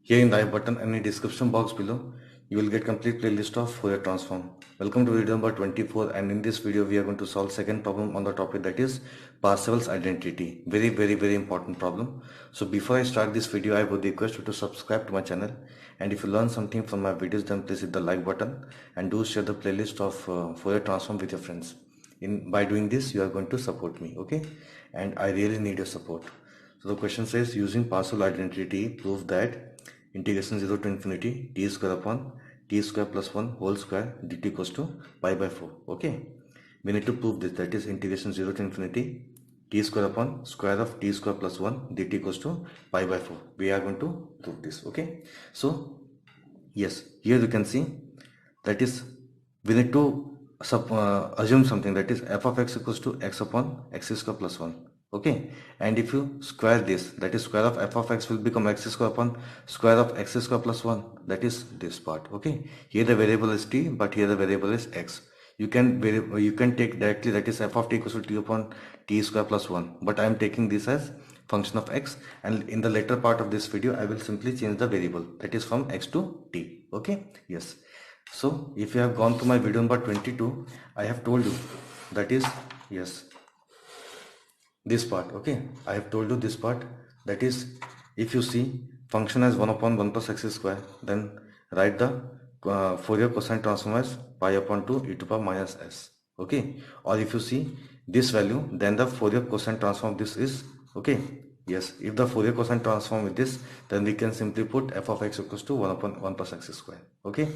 Here in the I button and in the description box below, you will get complete playlist of Fourier transform. Welcome to video number 24, and in this video we are going to solve second problem on the topic, that is Parseval's identity. Very important problem. So before I start this video, I would request you to subscribe to my channel, and if you learn something from my videos, then please hit the like button and do share the playlist of Fourier transform with your friends. By doing this, you are going to support me, okay? And I really need your support. So the question says, using Parseval identity, prove that integration 0 to infinity t square upon t square plus 1 whole square dt equals to pi by 4. Okay, we need to prove this, that is integration 0 to infinity t square upon square of t square plus 1 dt equals to pi by 4. We are going to prove this. Okay, so yes, here you can see that is we need to assume something, that is f of x equals to x upon x square plus 1. Okay, and if you square this, that is square of f of x will become x square upon square of x square plus 1, that is this part. Okay, here the variable is t, but here the variable is x. You can take directly, that is f of t equals to t upon t square plus 1, but I am taking this as function of x, and in the later part of this video I will simply change the variable, that is from x to t. Okay, yes. So if you have gone to my video number 22, I have told you, that is, yes, this part. Okay, I have told you this part, that is, if you see function as 1 upon 1 plus x square, then write the Fourier cosine transform as pi upon 2 e to power minus s. Okay, or if you see this value, then the Fourier cosine transform of this is, okay, yes, if the Fourier cosine transform with this, then we can simply put f of x equals to 1 upon 1 plus x square. Okay,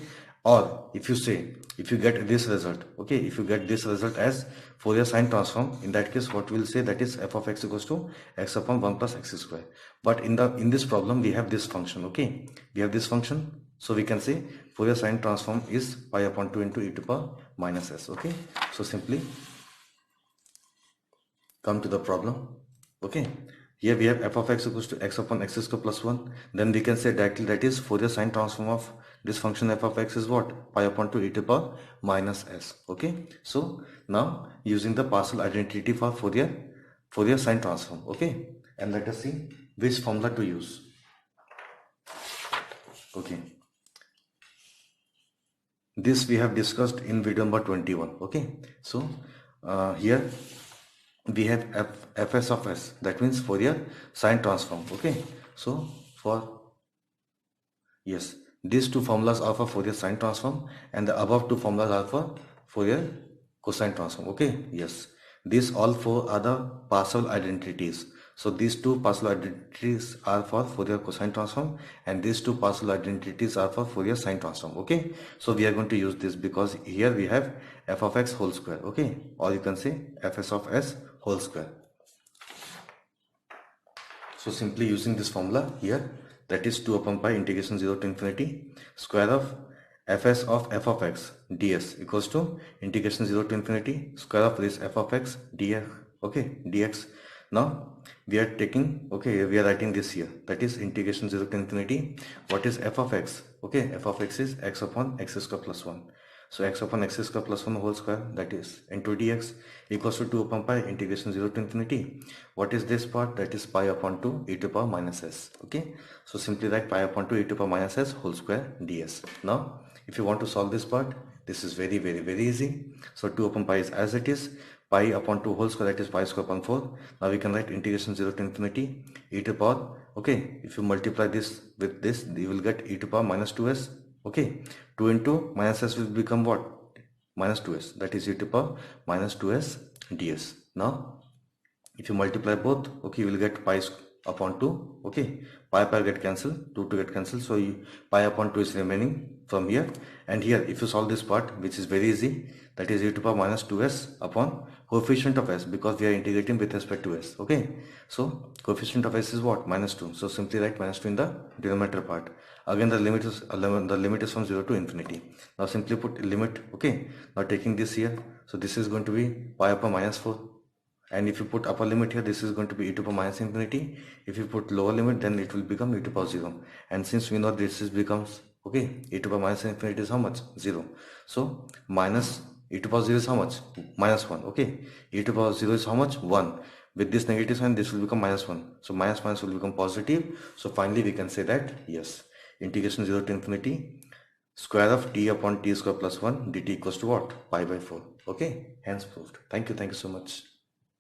or if you say, if you get this result, okay, if you get this result as Fourier sine transform, in that case what we'll say, that is f of x equals to x upon 1 plus x square. But in this problem we have this function. Okay, we have this function, so we can say Fourier sine transform is pi upon 2 into e to power minus s. Okay, so simply come to the problem. Okay, here we have f of x equals to x upon x square plus 1. Then we can say directly, that is Fourier sine transform of this function f of x is what? Pi upon 2 e to power minus s. Okay, so now using the Parseval identity for Fourier sine transform. Okay, and let us see which formula to use. Okay, this we have discussed in video number 21. Okay, so here we have fs of s, that means Fourier sine transform. Okay, so for, yes, these two formulas are for Fourier sine transform, and the above two formulas are for Fourier cosine transform. Okay, yes, these all four are the Parseval identities. So these two Parseval identities are for Fourier cosine transform, and these two Parseval identities are for Fourier sine transform. Okay, so we are going to use this because here we have f of x whole square. Okay, or you can say fs of s whole square. So simply using this formula here, that is 2 upon pi integration 0 to infinity square of fs of f of x ds equals to integration 0 to infinity square of this f of x dx. Okay, dx. Now we are taking, okay, we are writing this here, that is integration 0 to infinity. What is f of x? Okay, f of x is x upon x square plus 1. So x upon x square plus 1 whole square, that is into dx equals to 2 upon pi integration 0 to infinity. What is this part? That is pi upon 2 e to power minus s. Okay, so simply write pi upon 2 e to power minus s whole square ds. Now if you want to solve this part, this is very easy. So 2 upon pi is as it is, pi upon 2 whole square, that is pi square upon 4. Now we can write integration 0 to infinity e to power, okay, if you multiply this with this, you will get e to power minus 2s. Okay, 2 into minus s will become what? Minus 2s, that is e to power minus 2s ds. Now if you multiply both, okay, you will get pi upon 2. Okay, pi get cancelled, 2 to get cancelled, so pi upon 2 is remaining from here. And here if you solve this part, which is very easy, that is e to power minus 2s upon coefficient of s, because we are integrating with respect to s. Okay, so coefficient of s is what? Minus 2. So simply write minus 2 in the denominator part. Again the limit is from 0 to infinity. Now simply put limit. Okay, now taking this here, so this is going to be pi upon minus 4, and if you put upper limit here, this is going to be e to power minus infinity. If you put lower limit, then it will become e to power 0. And since we know this is becomes, okay, e to power minus infinity is how much? 0. So minus e to power 0 is how much? Minus 1. Okay, e to power 0 is how much? 1. With this negative sign, this will become minus 1. So minus will become positive. So finally we can say that yes, integration 0 to infinity square of t upon t square plus 1 dt equals to what? Pi by 4. Okay, hence proved. Thank you so much.